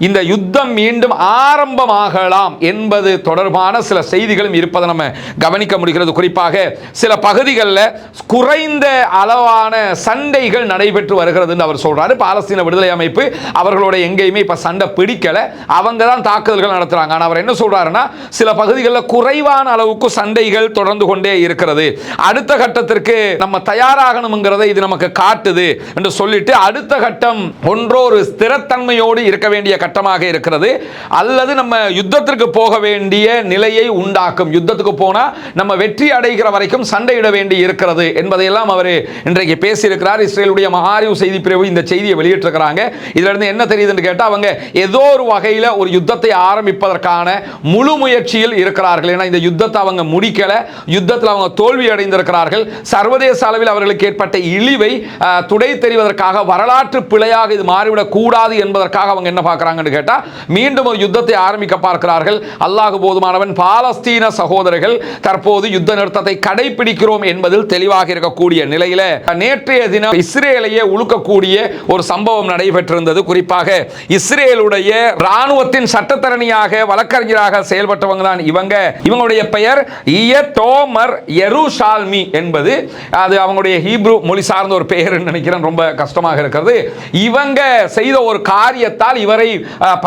இந்த யுத்தம் மீண்டும் ஆரம்பமாகலாம் என்பது தொடர்பான சில செய்திகளும் இருப்பதை நம்ம கவனிக்க முடிகிறது. குறிப்பாக சில பகுதிகளில் குறைந்த அளவான சண்டைகள் நடைபெற்று வருகிறது என்று அவர் சொல்றாரு. பாலஸ்தீன விடுதலை அமைப்பு அவர்களோட எங்கேயுமே இப்ப சண்டை பிடிக்கல, அவங்க தான் தாக்குதல்கள் நடத்துறாங்க. ஆனால் அவர் என்ன சொல்றாருன்னா, சில பகுதிகளில் குறைவான அளவுக்கு சண்டைகள் தொடர்ந்து கொண்டே இருக்கிறது, அடுத்த கட்டத்திற்கு நம்ம தயாராகணுங்கிறதை இது நமக்கு காட்டுது என்று சொல்லிட்டு அடுத்த கட்டம் ஒன்றொரு ஸ்திரத்தன்மையோடு இருக்க வேண்டிய கட்டமாக இருக்கிறது, அல்லது நம்ம யுத்தத்திற்கு போக வேண்டிய நிலையை உண்டாக்கும், யுத்தத்துக்கு போனா நம்ம வெற்றி அடைகிற வரைக்கும் சண்டையிட வேண்டி இருக்கிறது என்பதையெல்லாம் அவர் இன்றைக்கு பேசியிருக்கிறார். இஸ்ரேலுடைய மகாரிவ் செய்தி பிரிவு இந்த செய்தியை வெளியிட்டிருக்கிறாங்க. இதுல இருந்து என்ன தெரியுதுன்னு கேட்டா, அவங்க ஏதோ ஒரு வகையில் ஒரு யுத்தத்தை ஆரம்பிப்பதற்கான முழு முயற்சியில் இருக்கிறார்கள். ஏன்னா இந்த யுத்தத்தை அவங்க முடிக்கல, யுத்தத்தில் அவங்க தோல்வி அடைந்திருக்கிறார்கள். சர்வதேச அளவில் அவர்களுக்கு ஏற்பட்ட இழிவை துடை தெரிவதற்காக, வரலாற்று பிழையாக இது மாறிவிடக் கூடாது என்பதற்காக அவங்க என்ன பார்க்கிறாங்க கேட்டா, மீண்டும் ஒரு யுத்தத்தை ஆரம்பிக்க பார்க்கிறார்கள். அல்லாஹ் போதுமானவன். பாலஸ்தீன சகோதரர்கள் தற்போது யுத்த நிறுத்தத்தை கடைபிடிக்கிறோம் என்பதில் தெளிவாக இருக்கக்கூடிய நிலையில நேற்றைய தினம் இஸ்ரேலையே உழுக்கக்கூடிய ஒரு சம்பவம் நடைபெற்றிருந்தது. குறிப்பாக இஸ்ரேலுடைய ராணுவத்தின் சட்டத்தரணியாக வழக்கறிஞராக செயல்பட்டவங்க தான் இவங்களுடைய பெயர் இயதோமர் யெருஷால்மி என்பது, அது அவங்களுடைய ஹீப்ரு மொழி சார்ந்த ஒரு பெயர் நினைக்கிறேன், ரொம்ப கஷ்டமாக இருக்கிறது. இவங்க செய்த ஒரு காரியத்தால் இவரை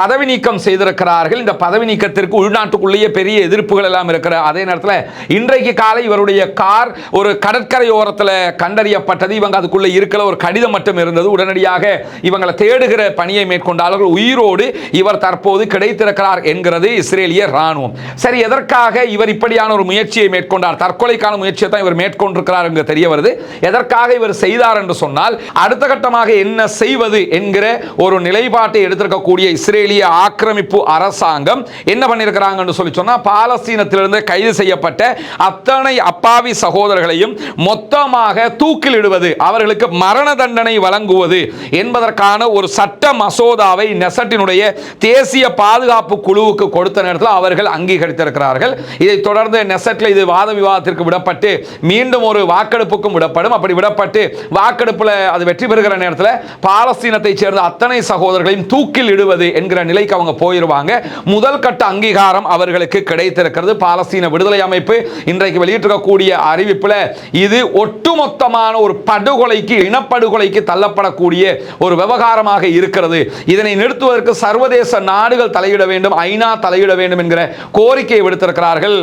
பதவி நீக்கம் செய்திருக்கிறார்கள். இந்த பதவி நீக்கத்திற்கு உள்நாட்டுக்குள்ளேயே பெரிய எதிர்ப்புகள் எல்லாம் இருக்கிற அதே நேரத்தில் இன்றைக்கு காலை இவருடைய கார் ஒரு கடற்கரையோரத்தில் கண்டறியப்பட்டது. இவங்க அதுக்குள்ள இருக்கிற ஒரு கடிதம் மட்டும் இருந்தது. உடனடியாக இவங்களை தேடுகிற பணியை மேற்கொண்டார்கள். உயிரோடு இவர் தற்போது கிடைத்திருக்கிறார் என்கிறது இஸ்ரேலிய ராணுவம். சரி, எதற்காக இவர் இப்படியான ஒரு முயற்சியை மேற்கொண்டார்? தற்கொலைக்கான முயற்சியை தான் இவர் மேற்கொண்டிருக்கிறார் என்று தெரிய வருது. எதற்காக இவர் செய்தார் என்று சொன்னால், அடுத்த கட்டமாக என்ன செய்வது என்கிற ஒரு நிலைப்பாட்டை எடுத்திருக்கக்கூடிய இஸ்ரேலிய ஆக்கிரமிப்பு அரசாங்கம் என்ன பண்ணியிருக்கிறாங்கன்னு சொல்லி சொன்னா, பாலஸ்தீனத்திலிருந்து கைது செய்யப்பட்ட அத்தனை அப்பாவி சகோதரர்களையும் மொத்தமாக தூக்கிலிடுவது, அவர்களுக்கு மரண தண்டனை வழங்குவது என்பதற்கான ஒரு சட்ட மசோதாவை நெசட்டினுடைய தேசிய பாதுகாப்பு குழுவுக்கு கொடுத்த நேரத்தில் அவர்கள் அங்கீகரித்திருக்கிறார்கள். இதைத் தொடர்ந்து நெசட்டில் இது வாத விவாதத்திற்கு விடப்பட்டு மீண்டும் ஒரு வாக்கெடுப்புக்கும் விடப்படும். அப்படி விடப்பட்டு வாக்கெடுப்பில் அது வெற்றி பெறுகிற நேரத்தில் பாலஸ்தீனத்தை சேர்ந்த அத்தனை சகோதரர்களையும் தூக்கில் இடுவது என்கிற நிலைக்கு அவங்க போயிருவாங்க. முதல் கட்ட அங்கீகாரம் அவர்களுக்கு கிடைத்திருக்கிறது. பாலஸ்தீன விடுதலை அமைப்பு இன்றைக்கு வெளியிட்டிருக்கக்கூடிய அறிவிப்பில் இது ஒட்டுமொத்தமான ஒரு படுகொலைக்கு, இனப்படுகொலைக்கு தள்ளப்படக்கூடிய ஒரு விவகாரமாக இருக்கிறது. இதனை நிறுத்துவதற்கு சர்வதேச நாடுகள் தலையிட வேண்டும், ஐநா தலையிட வேண்டும் என்கிற கோரிக்கையை விடுத்திருக்கிறார்கள்.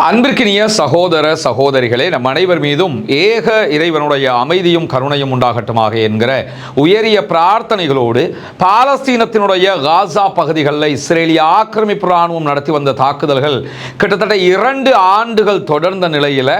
அன்பிற்கினிய சகோதர சகோதரிகளே, நம் அனைவர் மீதும் ஏக இறைவனுடைய அமைதியும் கருணையும் உண்டாகட்டுமாக என்கிற உயரிய பிரார்த்தனைகளோடு, பாலஸ்தீனத்தினுடைய காசா பகுதிகளில் இஸ்ரேலிய ஆக்கிரமிப்பு ராணுவம் நடத்தி வந்த தாக்குதல்கள் கிட்டத்தட்ட 2 ஆண்டுகள் தொடர்ந்த நிலையில்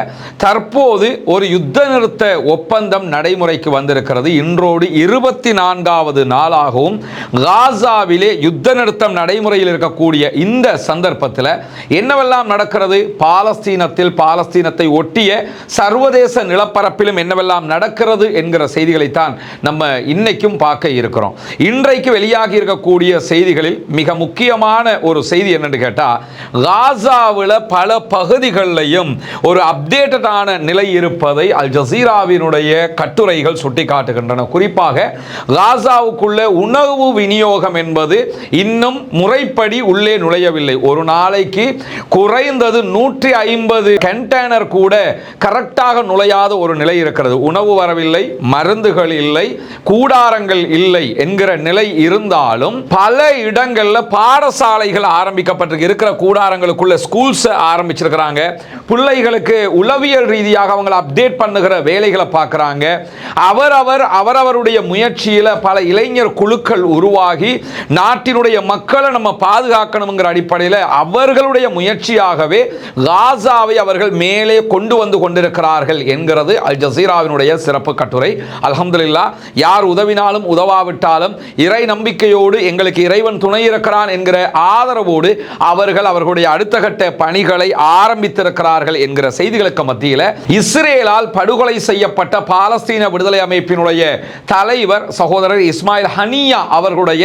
தற்போது ஒரு யுத்த நிறுத்த ஒப்பந்தம் நடைமுறைக்கு வந்திருக்கிறது. இன்றோடு 24வது நாளாகவும் காசாவிலே யுத்த நிறுத்தம் நடைமுறையில் இருக்கக்கூடிய இந்த சந்தர்ப்பத்தில் என்னவெல்லாம் நடக்கிறது, பாலஸ்தீனத்தை ஒட்டிய சர்வதேச நிலப்பரப்பிலும் என்னவெல்லாம் நடக்கிறது என்கிற செய்திகளைத்தான் நம்ம இன்னைக்கும் பார்க்க இருக்கிறோம். இன்றைக்கு வெளியாகி இருக்கக்கூடிய செய்திகளில் மிக முக்கியமான ஒரு செய்தி என்னன்னு கேட்டா, காசாவில் பல பகுதிகளிலையும் ஒரு அப்டேட்டடான நிலை இருப்பதை அல் ஜசீராவினுடைய கட்டுரைகள் சுட்டிக்காட்டுகின்றன. குறிப்பாக காசாவுக்குள்ள உணவு விநியோகம் என்பது இன்னும் முறைப்படி உள்ளே நுழையவில்லை. ஒரு நாளைக்கு குறைந்தது 150 கண்டெய்னர் கூட கரெக்டாக நுழையாத ஒரு நிலை இருக்கிறது. உணவு வரவில்லை, மருந்துகள் இல்லை, கூடாரங்கள் இல்லை என்கிற நிலை இருந்தாலும் பல இடங்கள்ல பாடசாலைகள் ஆரம்பிக்கப்பட்டிருக்கு. இருக்கிற கூடாரங்களுக்குள்ள ஸ்கூல்ஸ் ஆரம்பிச்சிருக்கிறாங்க. பிள்ளைகளுக்கு உளவியல் ரீதியாக அவங்களை அப்டேட் பண்ணுகிற வேலைகளை பார்க்குறாங்க. அவரவருடைய முயற்சியில் பல இளைஞர் குழுக்கள் உருவாகி நாட்டினுடைய மக்களை நம்ம பாதுகாக்கணுங்கிற அடிப்படையில் அவர்களுடைய முயற்சியாகவே காசாவை அவர்கள் மேலே கொண்டு வந்து கொண்டிருக்கிறார்கள் என்கிறது அல் ஜசீராவினுடைய சிறப்பு கட்டுரை. அல்ஹம்துலில்லாஹ், யார் உதவினாலும் உதவாவிட்டாலும் இறை நம்பிக்கையோடு எங்களுக்கு இறைவன் துணை இருக்கிறான் என்கிற ஆதரவோடு அவர்கள் அவர்களுடைய அடுத்த கட்ட பணிகளை ஆரம்பித்திருக்கிறார்கள் என்கிற செய்திகளுக்கு மத்தியில் இஸ்ரேலால் படுகொலை செய்யப்பட்ட பாலஸ்தீன விடுதலை அமைப்பினுடைய தலைவர் சகோதரர் இஸ்மாயில் ஹனியா அவர்களுடைய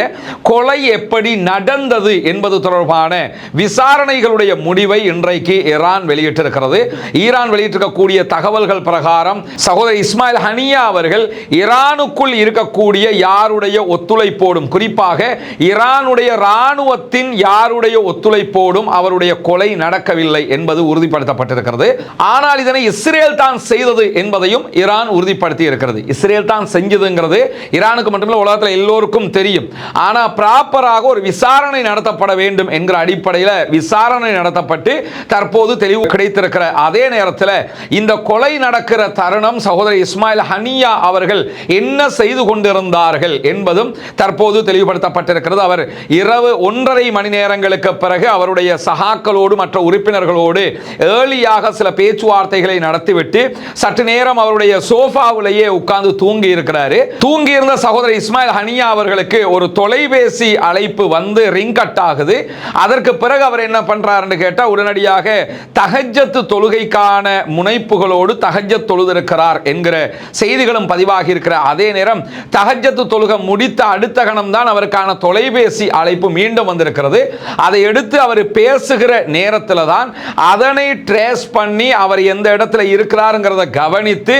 கொலை எப்படி நடந்தது என்பது தொடர்பான விசாரணைகளுடைய முடிவை இன்றைக்கு ஈரான் வெளியிட்டிருக்கிறது. ஈரான் வெளியிட்டிருக்கக்கூடிய தகவல்கள் பிரகாரம் சகோதரர் இஸ்மாயில் ஹனியா அவர்கள் ஈரானுக்குள் இருக்கக்கூடிய யாருடைய ஒத்துழைப்போடும், குறிப்பாக ஈரானுடைய ராணுவத்தின் யாருடைய ஒத்துழைப்போடும் அவருடைய கொலை நடக்கவில்லை என்பது உறுதிப்படுத்தப்பட்டிருக்கிறது. ஆனால் இதனை இஸ்ரேல் தான் செய்தது என்பதையும் ஈரான் உறுதிப்படுத்தி இருக்கிறது. இஸ்ரேல் தான் செஞ்சதுங்கிறது ஈரானுக்கு மட்டுமல்ல, உலகத்தில் எல்லோருக்கும் தெரியும். ஆனால் ப்ராப்பராக ஒரு விசாரணை நடத்தப்பட வேண்டும் என்கிற அடிப்படையில் விசாரணை நடத்தப்பட்டு தற்போது தெளிவு கிடைத்திருக்கிற அதே நேரத்தில் இந்த கொலை நடக்கிற தருணம் சகோதரர் இஸ்மாயில் ஹனியா அவர்கள் என்ன செய்து கொண்டிருந்தார்கள் என்பதும் தற்போது தெளிவுபடுத்தப்பட்டிருக்கிறது. அவர் இரவு 1.5 மணி நேரங்களுக்கு பிறகு அவருடைய சகாக்களோடு மற்ற உறுப்பினர்களோடு ஏர்லியாக சில பேச்சுவார்த்தைகளை நடத்திவிட்டு சற்று நேரம் அவருடைய சோஃபாவிலேயே உட்கார்ந்து தூங்கி இருக்கிறாரு. தூங்கி இருந்த சகோதரர் இஸ்மாயில் ஹனியா அவர்களுக்கு ஒரு தொலைபேசி அழைப்பு வந்து ரிங் கட் ஆகுது. அதற்கு பிறகு அவர் என்ன பண்றாருன்னு கேட்டா உடனடியாக தஹஜ்ஜத் தொழுகைக்கான முனைப்புகளோடு தஹஜ்ஜத் தொழுதிருக்கிறார் என்கிற செய்திகளும் பதிவாகி இருக்கிற அதே நேரம் தஹஜ்ஜத் தொழுகை முடித்த அடுத்த கணம் தான் அவருக்கான தொலைபேசி அழைப்பு மீண்டும் வந்திருக்கிறது. அதை எடுத்து அவர் பேசுகிற நேரத்தில் தான் அதனை ட்ரேஸ் பண்ணி அவர் எந்த இடத்துல இருக்கிறாருங்கிறத கவனித்து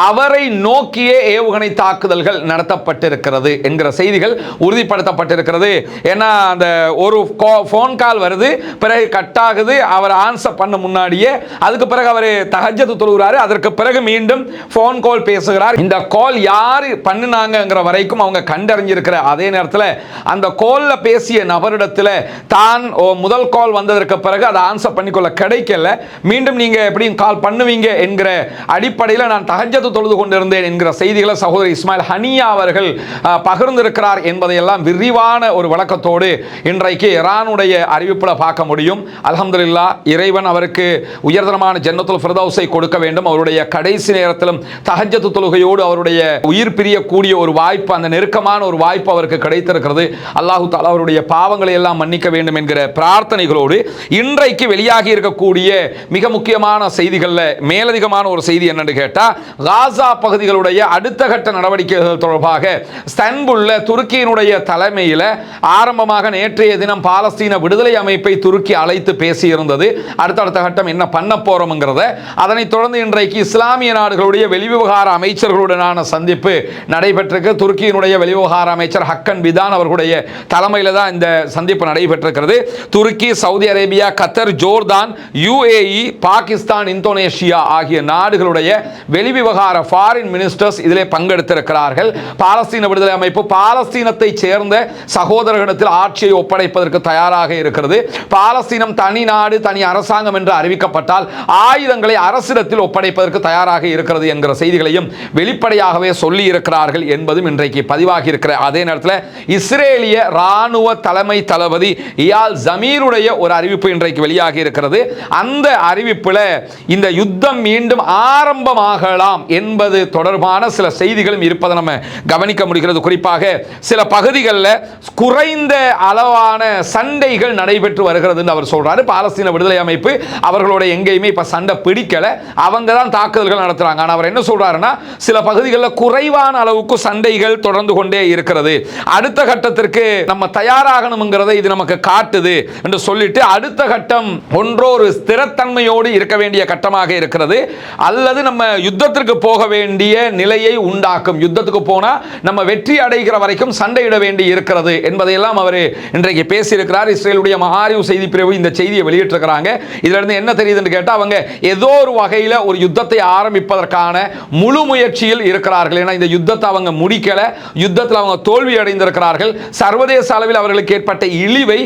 அவரை நோக்கியே ஏவுகணை தாக்குதல்கள் நடத்தப்பட்டிருக்கிறது என்கிற செய்திகள் உறுதிப்படுத்தப்பட்டிருக்கிறது. ஏன்னா அந்த ஒரு ஃபோன் கால் வருது, பிறகு கட் ஆகுது, அவர் ஆன்சர் பண்ண முன்னாடியே அதுக்கு பிறகு அவர் தஹஜ்ஜத் தொழுகிறாரு. அதற்கு பிறகு மீண்டும் ஃபோன் கால் பேசுகிறார். இந்த கால் யாரு பண்ணினாங்கங்கிற வரைக்கும் அவங்க கண்டறிஞ்சிருக்கிற அதே நேரத்தில் அந்த கால்ல பேசிய நபரிடத்தில் தான் முதல் கால் வந்ததற்கு பிறகு அதை ஆன்சர் பண்ணிக்கொள்ள கிடைக்கல, மீண்டும் நீங்க எப்படி கால் பண்ணுவீங்க என்கிற அடிப்படையில் நான் தஹஜ்ஜத் தொழுது கொண்டிருந்தேன் என்கிற செய்திகளை சகோதரர் இஸ்மாயில் ஹனியா அவர்கள் பகிர்ந்திருக்கிறார் என்பதையெல்லாம் விரிவான ஒரு விளக்கத்தோடு இன்றைக்கு ஈரானுடைய அறிவிப்பில் பார்க்க முடியும். அல்ஹம்துலில்லாஹ், இறைவன் அவருக்கு உயர்தரமான ஜன்னத்துல் ஃபிர்தௌஸை கொடுக்க வேண்டும். அவருடைய கடைசி நேரத்திலும் தஹஜ்ஜத் தொழுகையோடு அவருடைய உயிர் பிரியக்கூடிய ஒரு வாய்ப்பு, அந்த நெருக்கமான ஒரு வாய்ப்பு அவருக்கு கிடைத்திருக்கிறது. அல்லாஹு தஆலா அவருடைய பாவங்களை எல்லாம் மன்னிக்க வேண்டும் என்கிற பிரார்த்தனைகளோடு இன்றைக்கு வெளியாகி இருக்கக்கூடிய மிக முக்கியமான செய்திகளில் மேலதிகமான ஒரு செய்தி என்னன்னு கேட்டா, காசா பகுதிகளுடைய அடுத்த கட்ட நடவடிக்கைகள் தொடர்பாக இஸ்தான்புல்ல துருக்கியினுடைய தலைமையில் ஆரம்பமாக நேற்றைய தினம் பாலஸ்தீன விடுதலை அமைப்பை துருக்கி அழைத்து பேசியிருந்தது. அடுத்தடுத்த கட்டம் என்ன பண்ண போறோம்ங்கிறத, அதனைத் தொடர்ந்து இன்றைக்கு இஸ்லாமிய நாடுகளுடைய வெளிவிவகார அமைச்சர்களுடனான சந்திப்பு நடைபெற்றிருக்கு. துருக்கியினுடைய வெளிவிவகார அமைச்சர் ஹக்கன் பிதான் அவர்களுடைய தலைமையில் தான் இந்த சந்திப்பு நடைபெற்றிருக்கிறது. துருக்கி, சவுதி அரேபியா, கத்தர், ஜோர்தான், UAE, பாகிஸ்தான், இந்தோனேஷியா ஆகிய நாடுகளுடைய வெளிவிவகார ஃபாரின் மினிஸ்டர்ஸ் இதிலே பங்கெடுத்திருக்கிறார்கள். பாலஸ்தீன விடுதலை அமைப்பு பாலஸ்தீனத்தை சேர்ந்த சகோதரர்களிடத்தில் ஆட்சியை ஒப்படைப்பதற்கு தயாராக இருக்கிறது. பாலஸ்தீனம் தனி நாடு, தனி அரசாங்கம் என்று அறிவிக்கப்பட்டால் ஆயுதங்களை அரசிடத்தில் ஒப்படைப்பதற்கு தயாராக இருக்கிறது என்கிற செய்திகளையும் வெளிப்படையாகவே சொல்லி இருக்கிறார்கள் என்பதும் இன்றைக்கு பதிவாகி இருக்கிற அதே நேரத்தில் இஸ்ரேலிய ராணுவ தலைமை தளபதி இயால் ஜமீருடைய ஒரு அறிவிப்பு இன்றைக்கு வெளியாகி இருக்கிறது. அந்த அறிவிப்பில் இந்த யுத்தம் மீண்டும் ஆரம்பமாகலாம் என்பது தொடர்பான சில செய்திகளும் இருப்பதை நம்ம கவனிக்க முடிகிறது. குறிப்பாக சில பகுதிகளில் குறைந்த அளவான சண்டைகள் நடைபெற்று வருகிறது என்று அவர் சொல்றாரு. பாலஸ்தீன விடுதலை அமைப்பு அவர்களோட எங்கேயுமே இப்ப சண்டை பிடிக்கல, அவங்க தான் தாக்குதல்கள் நடத்துறாங்க. ஆனால் அவர் என்ன சொல்றாருன்னா, சில பகுதிகளில் குறைவான அளவுக்கு சண்டைகள் தொடர்ந்து கொண்டே இருக்கிறது, அடுத்த கட்டத்திற்கு நம்ம தயாராகணுங்கிறதை இது நமக்கு காட்டுது என்று சொல்லிட்டு அடுத்த கட்டம் ஒன்றொரு ஸ்திரத்தன்மையோடு இருக்க வேண்டிய கட்டமாக இருக்கிறது, அல்லது நம்ம யுத்தத்திற்கு போக வேண்டிய நிலையை உண்டாக்கும், யுத்தத்துக்கு போனா நம்ம வெற்றி அடைகிற வரைக்கும் சண்டையிட வேண்டி இருக்கிறது என்பதையெல்லாம் அவர் இன்றைக்கு பேசியிருக்கிறார். இஸ்ரேலுடைய மஹாரிவ் செய்தி பிரிவு இந்த செய்தியை வெளியிட்டிருக்கிறாங்க. இதுல இருந்து என்ன தெரியுதுன்னு கேட்டா, அவங்க ஏதோ ஒரு வகையில் ஒரு யுத்தத்தை ஆரம்பிப்பதற்கான முழு முயற்சியில் இருக்கிறார்கள். ஏன்னா இந்த யுத்தத்தை அவங்க முடிக்கல, யுத்தத்தில் அவங்க தோல்வி அடைந்திருக்கிறார்கள். சர்வதேச அளவில் அவர்களுக்கு ஏற்பட்ட இழிவை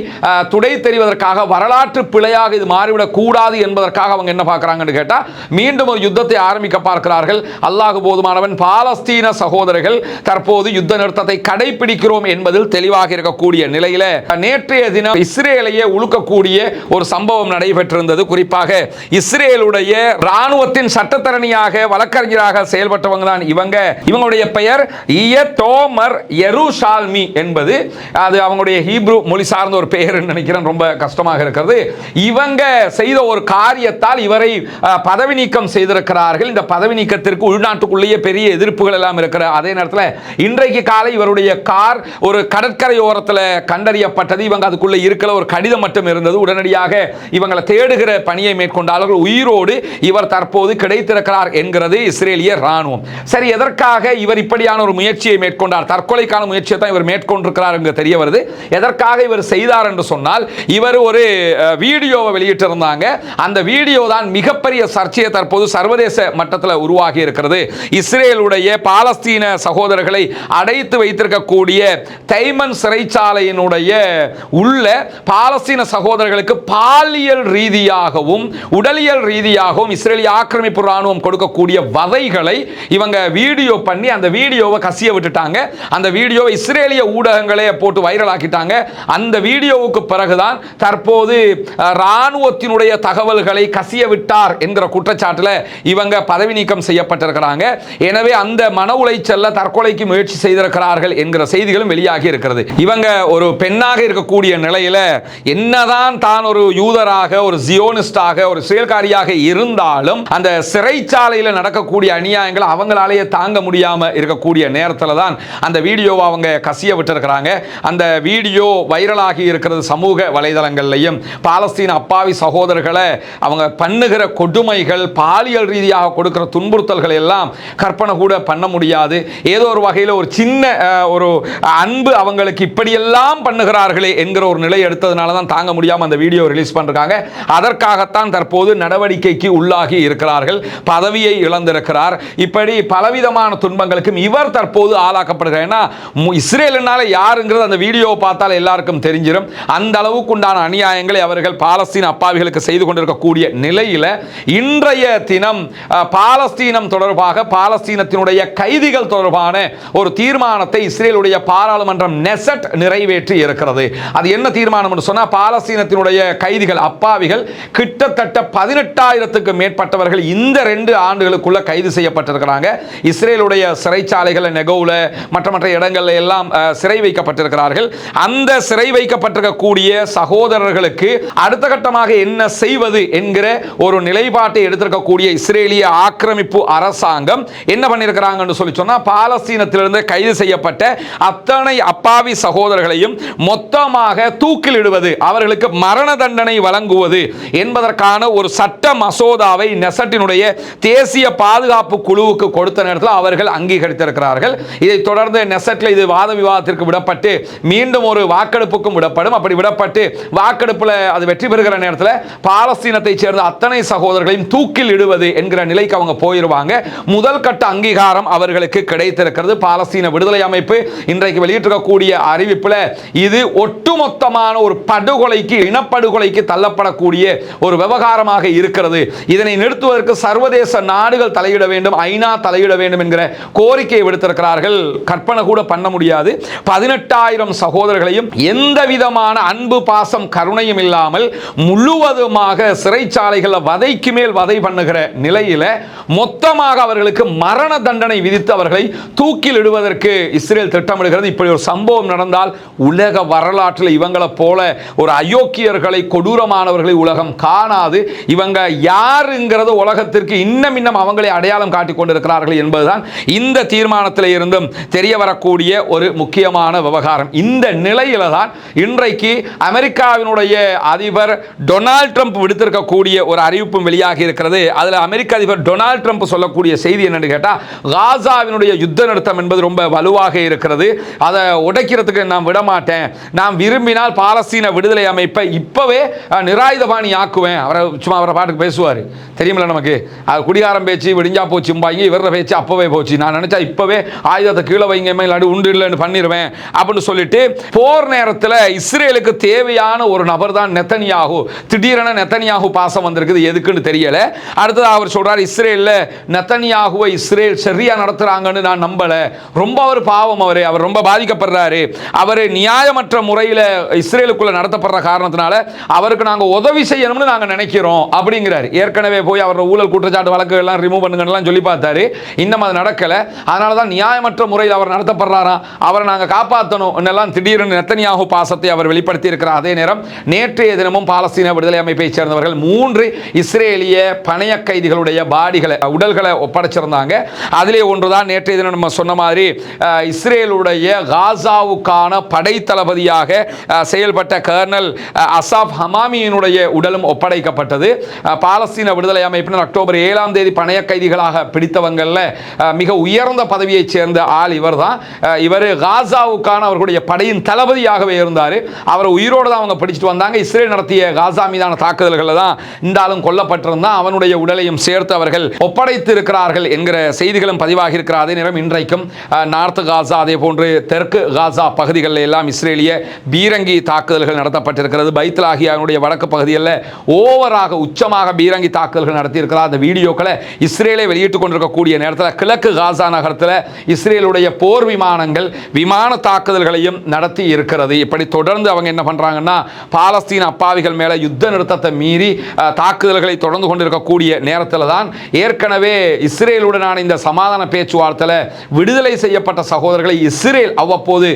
துடை தெரிவதற்காக, வரலாற்று பிழையாக இது மாறிவிடக் கூடாது என்பதற்காக அவங்க என்ன பார்க்கிறாங்கன்னு கேட்டா, மீண்டும் ஒரு யுத்தத்தை ஆரம்பிக்க பார்க்கிறார்கள். அல்லாஹ் போதுமானவன். பாலஸ்தீன சகோதரர்கள் தற்போது யுத்த நிறுத்தத்தை கடைபிடிக்கிறோம் என்பதில் தெளிவாக இருக்கக்கூடிய நிலையில நேற்றைய தினம் இஸ்ரேலையே உழுக்கக்கூடிய ஒரு சம்பவம் நடைபெற்றிருந்தது. குறிப்பாக இஸ்ரேலுடைய ராணுவத்தின் சட்டத்தரணியாக வழக்கறிஞராக செயல்பட்டவங்க தான் இவங்களுடைய பெயர் இயதோமர் யெருஷால்மி என்பது, அது அவங்களுடைய ஹீப்ரு மொழி சார்ந்த ஒரு பெயர் நினைக்கிறேன், ரொம்ப கஷ்டமாக இருக்கிறது. இவங்க செய்த ஒரு காரியத்தால் இவரை பதவி நீக்கம் செய்திருக்கிறார்கள். இந்த பதவி நீக்கத்திற்கு உள்நாட்டுக்குள்ளேயே பெரிய எதிர்ப்புகள் எல்லாம் இருக்கிற அதே நேரத்தில் இன்றைக்கு காலை இவருடைய கார் ஒரு கடற்கரை ஓரத்தில் கண்டறியப்பட்டது. இவங்க அதுக்குள்ள இருக்கல, ஒரு கடிதம் மட்டும் இருந்தது. உடனடியாக இவங்களை தேடி தேடுகிற பணியை மேற்கொண்டார்கள். உயிரோடு இவர் தற்போது கிடைத்திருக்கிறார் என்கிறது இஸ்ரேலிய ராணுவம். சரி, எதற்காக இவர் இப்படியான ஒரு முயற்சியை மேற்கொண்டார்? தற்கொலைக்கான முயற்சியை தான் இவர் மேற்கொண்டிருக்கிறார் என்று தெரிய வருது. எதற்காக இவர் செய்தார் என்று சொன்னால், இவர் ஒரு வீடியோவை வெளியிட்டிருந்தாங்க. அந்த வீடியோ தான் மிகப்பெரிய சர்ச்சையை தற்போது சர்வதேச மட்டத்தில் உருவாகி இருக்கிறது. இஸ்ரேலுடைய பாலஸ்தீன சகோதரர்களை அடைத்து வைத்திருக்கக்கூடிய தைமன் சிறைச்சாலையினுடைய உள்ள பாலஸ்தீன சகோதரர்களுக்கு பாலியல் ரீதியாகவும் உடலியல் ரீதியாகவும் இஸ்ரேலிய ஆக்கிரமிப்பு ராணுவம் கொடுக்கக்கூடிய வதைகளை இவங்க வீடியோ பண்ணி அந்த வீடியோவை கசிய விட்டுட்டாங்க. அந்த வீடியோவை இஸ்ரேலிய ஊடகங்களே போட்டு வைரல் ஆக்கிட்டாங்க. அந்த வீடியோவுக்கு பிறகுதான் தற்போது ராணுவத்தினுடைய தகவல்களை கசிய விட்டார் என்கிற குற்றச்சாட்டில் இவங்க பதவி நீக்கம் செய்யப்பட்டிருக்கிறாங்க. எனவே அந்த மன உளைச்சல்ல தற்கொலைக்கு முயற்சி செய்திருக்கிறார்கள் என்கிற செய்திகளும் வெளியாகி இருக்கிறது. இவங்க ஒரு பெண்ணாக இருக்கக்கூடிய நிலையில என்னதான் தான் ஒரு யூதராக, ஒரு ஜியோனிஸ்டாக, ஒரு செயல்காரியாக இருந்தாலும் அந்த சிறைச்சாலையில் நடக்கக்கூடிய அநியாயங்கள் அவங்களாலேயே தாங்க முடியாம இருக்கக்கூடிய நேரத்தில் தான் அந்த வீடியோவை அவங்க கசிய விட்டிருக்கிறாங்க. அந்த வீடியோ வைரலாகி இருக்கிறது சமூக வலைதளங்கள்லையும். பாலஸ்தீன அப்பாவி சகோதரர்களை அவங்க பண்ணுகிற கொடுமைகள், பாலியல் ரீதியாக கொடுக்கிற துன்புறுத்தல்கள் எல்லாம் கற்பனை கூட பண்ண முடியாது. ஏதோ ஒரு வகையில் ஒரு சின்ன ஒரு அன்பு அவங்களுக்கு இப்படியெல்லாம் பண்ணுகிறார்களே என்கிற ஒரு நிலை எடுத்ததுனால தான் தாங்க முடியாமல் அந்த வீடியோ ரிலீஸ் பண்றாங்க. அதற்காகத்தான் தற்போது நடவடிக்கைக்கு உள்ளாகி இருக்கிறார்கள். பதவியை இழந்திருக்கிறார். இப்படி பலவிதமான துன்பங்களுக்கும் இவர் தற்போது ஆளாக்கப்படுகிறார். ஏன்னா இஸ்ரேல்னால யாருங்கிறது அந்த வீடியோ பார்த்தால் எல்லாருக்கும் தெரிஞ்சிடும். அந்த அளவுக்கு உண்டான அநியாயங்களை அவர்கள் பாலஸ்தீன அப்பாவிகளுக்கு செய்து கொண்டிருக்கக்கூடிய நிலையில இன்றைய தினம் பாலஸ்தீனம் தொடர்பாக, பாலஸ்தீனத்தினுடைய கைதிகள் தொடர்பான ஒரு தீர்மானத்தை இஸ்ரேலுடைய பாராளுமன்றம் நெசட் நிறைவேற்றி இருக்கிறது. அது என்ன தீர்மானம் என்று சொன்னா, பாலஸ்தீனத்தினுடைய கைதிகள் அப்பாவிகள் கிட்டத்தட்ட 18,000க்கு மேற்பட்டவர்கள் இந்த 2 ஆண்டுகளுக்குள்ள கைது செய்யப்பட்டிருக்கிறாங்க. இஸ்ரேலுடைய சிறைச்சாலைகள் நெகோவ்ல மற்ற இடங்கள்ல எல்லாம் சிறை வைக்கப்பட்டிருக்கிறார்கள். அந்த சிறை வைக்கப்பட்டிருக்கக்கூடிய சகோதரர்களுக்கு அடுத்த கட்டமாக என்ன செய்வது என்கிற ஒரு நிலைப்பாட்டை எடுத்திருக்கக்கூடிய இஸ்ரேலிய ஆக்கிரமிப்பு அரசாங்கம் என்ன பண்ணியிருக்கிறாங்கன்னு சொல்லி சொன்னா, பாலஸ்தீனத்திலிருந்து கைது செய்யப்பட்ட அத்தனை அப்பாவி சகோதரர்களையும் மொத்தமாக தூக்கிலிடுவது, அவர்களுக்கு மரண தண்டனை வழங்குவது என்பதற்கான ஒரு சட்ட மசோதாவை நெசட்டினுடைய தேசிய பாதுகாப்பு குழுவுக்கு கொடுத்த நேரத்தில் அவர்கள் அங்கீகரித்திருக்கிறார்கள். இதைத் தொடர்ந்து நெசட்டில் இது வாத விவாதத்திற்கு விடப்பட்டு மீண்டும் ஒரு வாக்கெடுப்புக்கும் விடப்படும். அப்படி விடப்பட்டு வாக்கெடுப்பில் அது வெற்றி பெறுகிற நேரத்தில் பாலஸ்தீனத்தை சேர்ந்த அத்தனை சகோதரர்களையும் தூக்கில் இடுவது என்கிற நிலைக்கு அவங்க போயிருவாங்க. முதல் கட்ட அங்கீகாரம் அவர்களுக்கு கிடைத்திருக்கிறது. பாலஸ்தீன விடுதலை அமைப்பு இன்றைக்கு வெளியிட்டிருக்கக்கூடிய அறிவிப்பில் இது ஒட்டுமொத்தமான ஒரு படுகொலைக்கு, இனப்படுகொலைக்கு தள்ளப்படக்கூடிய ஒரு விவகாரமாக இருக்கிறது. இதனை நிறுத்துவதற்கு சர்வதேச நாடுகள் தலையிட வேண்டும், ஐநா தலையிட வேண்டும் என்கிற கோரிக்கையை விடுத்திருக்கிறார்கள். கற்பனை கூட பண்ண முடியாது. 18,000 சகோதரர்களையும் எந்த விதமான அன்பு, பாசம், கருணையும் இல்லாமல் முழுவதுமாக சிறைச்சாலைகளில் வதைக்கு மேல் வதை பண்ணுகிற நிலையில மொத்தமாக அவர்களுக்கு மரண தண்டனை விதித்து அவர்களை தூக்கில் இடுவதற்கு இஸ்ரேல் திட்டமிடுகிறது. இப்படி ஒரு சம்பவம் நடந்தால் உலக வரலாற்றில் இவங்களை போல ஒரு அயோக்கியர்களை, கொடூரமானவர்களை உலகம் காணாது. இவங்க யாருங்கிறது உலகத்திற்கு இன்னும் அவங்களை அடையாளம் காட்டிக் கொண்டிருக்கிறார்கள் என்பதுதான் இந்த தீர்மானத்தில் இருந்தும் தெரிய வரக்கூடிய ஒரு முக்கியமான விவகாரம். இந்த நிலையில தான் இன்றைக்கு அமெரிக்காவினுடைய அதிபர் டொனால்ட் ட்ரம்ப் விடுத்திருக்கக்கூடிய ஒரு அறிவிப்பும் வெளியாகி இருக்கிறது. அதில் அமெரிக்க அதிபர் டொனால்ட் ட்ரம்ப் சொல்லக்கூடிய செய்தி என்னன்னு கேட்டா, காசாவினுடைய யுத்த நிறுத்தம் என்பது ரொம்ப வலுவாக இருக்கிறது, அதை உடைக்கிறதுக்கு நான் விடமாட்டேன், நான் விரும்பினால் பாலஸ்தீன விடுதலை அமைப்பை இப்பவே நிராயுதபாணி ஆக்குவேன். அவரை பாட்டுக்கு பேசுவார் தெரியுமில்ல நமக்கு. அது குடிகாரம் பேச்சு விடிஞ்சா போச்சும்பாங்க, இவர பேச்சு அப்பவே போச்சு, நான் நினைச்சா இப்பவே ஆயுதத்தை கீழே வைங்க இல்லாட்டி உண்டு இல்லைன்னு பண்ணிடுவேன் அப்படின்னு சொல்லிட்டு போர் நேரத்தில் இஸ்ரேலுக்கு தேவையான ஒரு நபர் தான் நெத்தனியாகு. திடீரென நெத்தனியாகு பாசம் வந்திருக்குது, எதுக்குன்னு தெரியல. அடுத்தது அவர் சொல்றார், இஸ்ரேல்ல நெத்தனியாகுவை இஸ்ரேல் சரியா நடத்துறாங்கன்னு நான் நம்பல, ரொம்ப அவர் பாவம், அவர் ரொம்ப பாதிக்கப்படுறாரு, அவர் நியாயமற்ற முறையில் இஸ்ரேலுக்குள்ள நடத்தப்படுற காரணத்தினால அவருக்கு நாங்கள் உதவி செய்யணும்னு நாங்கள் நினைக்கிறோம் அப்படிங்கிறார். ஏற்கனவே போய் அவர் ஊழல் குற்றச்சாட்டு வழக்கு எல்லாம் ரிமூவ் பண்ணுங்கன்னு சொல்லி பார்த்தாரு, இன்னும் அது நடக்கல. அதனால தான் நியாயமற்ற முறையில் அவர் நடத்தப்படுறாராம், அவரை நாங்கள் காப்பாற்றணும் என்னெல்லாம் திடீர்னு நெத்தனியாகு பாசத்தை அவர் வெளிப்படுத்தி இருக்கிறார். அதே நேரம் நேற்றைய தினமும் பாலஸ்தீன விடுதலை அமைப்பை சேர்ந்தவர்கள் 3 இஸ்ரேலிய பணைய கைதிகளுடைய பாடிகளை, உடல்களை ஒப்படைச்சிருந்தாங்க. அதிலே ஒன்றுதான் நேற்றைய தினம் நம்ம சொன்ன மாதிரி இஸ்ரேலுடைய காசாவுக்கான படை தளபதியாக செயல்பட்ட கர்னல் அசாப் ஹமாமியினுடைய உடலும் ஒப்படைக்கப்பட்டது. பாலஸ்தீன விடுதலை அமைப்பினர் அக்டோபர் 7ஆம் தேதி பணைய கைதிகளாக பிடித்தவங்கள்ல மிக உயர்ந்த பதவியைச் சேர்ந்த ஆள் இவர் தான். இவர் காசாவுக்கான அவர்களுடைய படையின் தளபதியாகவே இருந்தார். அவர் உயிரோடு தான் அவங்க பிடிச்சிட்டு வந்தாங்க. இஸ்ரேல் நடத்திய காசா மீதான தாக்குதல்களில் தான் இந்த ஆளும் கொல்லப்பட்டிருந்தான். அவனுடைய உடலையும் சேர்த்து அவர்கள் ஒப்படைத்து இருக்கிறார்கள் என்கிற செய்திகளும் பதிவாகி இருக்கிற அதே நேரம் இன்றைக்கும் நார்த் காசா அதே போன்று தெற்கு காசா பகுதிகளில் எல்லாம் இஸ்ரேலிய பீரங்கி தாக்குதல்கள் நடத்தப்பட்டிருக்கிறது. பைத்லாகியாவுடைய வடக்கு பகுதிகளில் ஓவராக உச்சமாக பீரங்கி தாக்குதல்கள் நடத்தியிருக்கிறார். அந்த வீடியோக்களை இஸ்ரேலை வெளியிட்டுக் கொண்டிருக்கக்கூடிய நேரத்தில் கிழக்கு காசா நகரத்தில் இஸ்ரேலுடைய போர் விமானங்கள் விமான தாக்குதல்களையும் நடத்தி இருக்கிறது. இப்படி தொடர்ந்து அவங்க என்ன பண்றாங்கன்னா பாலஸ்தீன அப்பாவிகள் மேல யுத்த நிறுத்தத்தை மீறி தாக்குதல்களை தொடர்ந்து கொண்டிருக்கக்கூடிய நேரத்தில் தான் ஏற்கனவே இஸ்ரேலுடனான இந்த சமாதான பேச்சுவார்த்தையில் விடுதலை செய்யப்பட்ட சகோதரர்களை இஸ்ரேல் அவ்வப்போது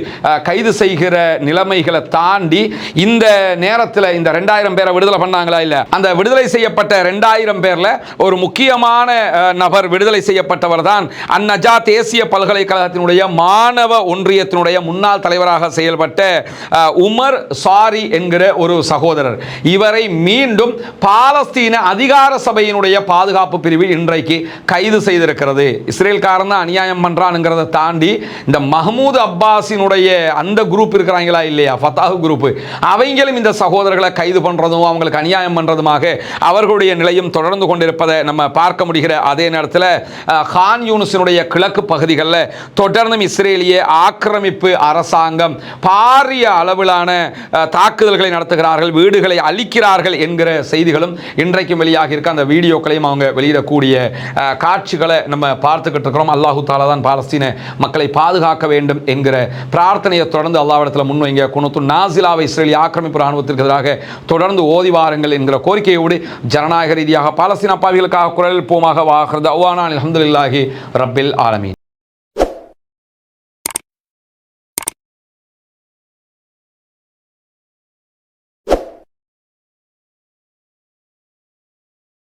கைது செய்கிற நிலைமைகளை தாண்டி இந்த நேரத்தில் இந்த 2000 பேரை விடுதலை பண்ணாங்களா இல்ல, அந்த விடுதலை செய்யப்பட்ட 2000 பேர்ல ஒரு முக்கியமான நபர் விடுதலை செய்யப்பட்டவர் தான் அந்நஜா தேசிய பல்கலைக்கழகத்தினுடைய மாணவ ஒன்றியத்தினுடைய முன்னாள் தலைவராக செயல்பட்ட உமர் சாரி என்கிற ஒரு சகோதரர். இவரை மீண்டும் பாலஸ்தீன அதிகார சபையினுடைய பாதுகாப்பு பிரிவு இன்றைக்கு கைது செய்திருக்கிறது. இஸ்ரேல்காரன் தான் அநியாயம் பண்றான்ங்கிறத தாண்டி இந்த மஹ்மூத் அப்பாஸினுடைய அந்த குரூப் இருக்கிறாங்களா இல்லையா, ஃபத்தாஹ் குரூப், அவங்களும் இந்த சகோதரர்களை கைது பண்றதும் அவங்களுக்கு அநியாயம் பண்றதுமாக அவர்களுடைய நிலையும் தொடர்ந்து கொண்டிருப்பதை நம்ம பார்க்க முடிகிற அதே நேரத்தில் கான் யூனிஸினுடைய கிழக்கு பகுதிகளில் தொடர்ந்தும் இஸ்ரேலிய ஆக்கிரமிப்பு அரசாங்கம் பாரிய அளவிலான தாக்குதல்களை நடத்துகிறார்கள், வீடுகளை அழிக்கிறார்கள் என்கிற செய்திகளும் இன்றைக்கும் வெளியாகி இருக்க அந்த வீடியோக்களையும் அவங்க வெளியிடக்கூடிய காட்சிகளை நம்ம பார்த்துக்கிட்டு இருக்கிறோம். அல்லாஹு தாலா தான் பாலஸ்தீன மக்களை பாதுகாக்க வேண்டும் என்கிற பிரார்த்தனையை தொடர்ந்து அல்லாஹ்விடத்தில் முன்வைங்க. குனூத்து நாசிலாவை இஸ்ரேலிய ஆக்கிரமிப்பு ராணுவத்திற்கு எதிராக தொடர்ந்து ஓதி வாருங்கள் என்கிற கோரிக்கையோடு ஜனநாயக ரீதியாக பாலஸ்தீன அப்பாவிகளுக்காக குரல் போமாக வாகிறது. அல்ஹம்துலில்லாஹி ரப்பில் ஆலமீன்.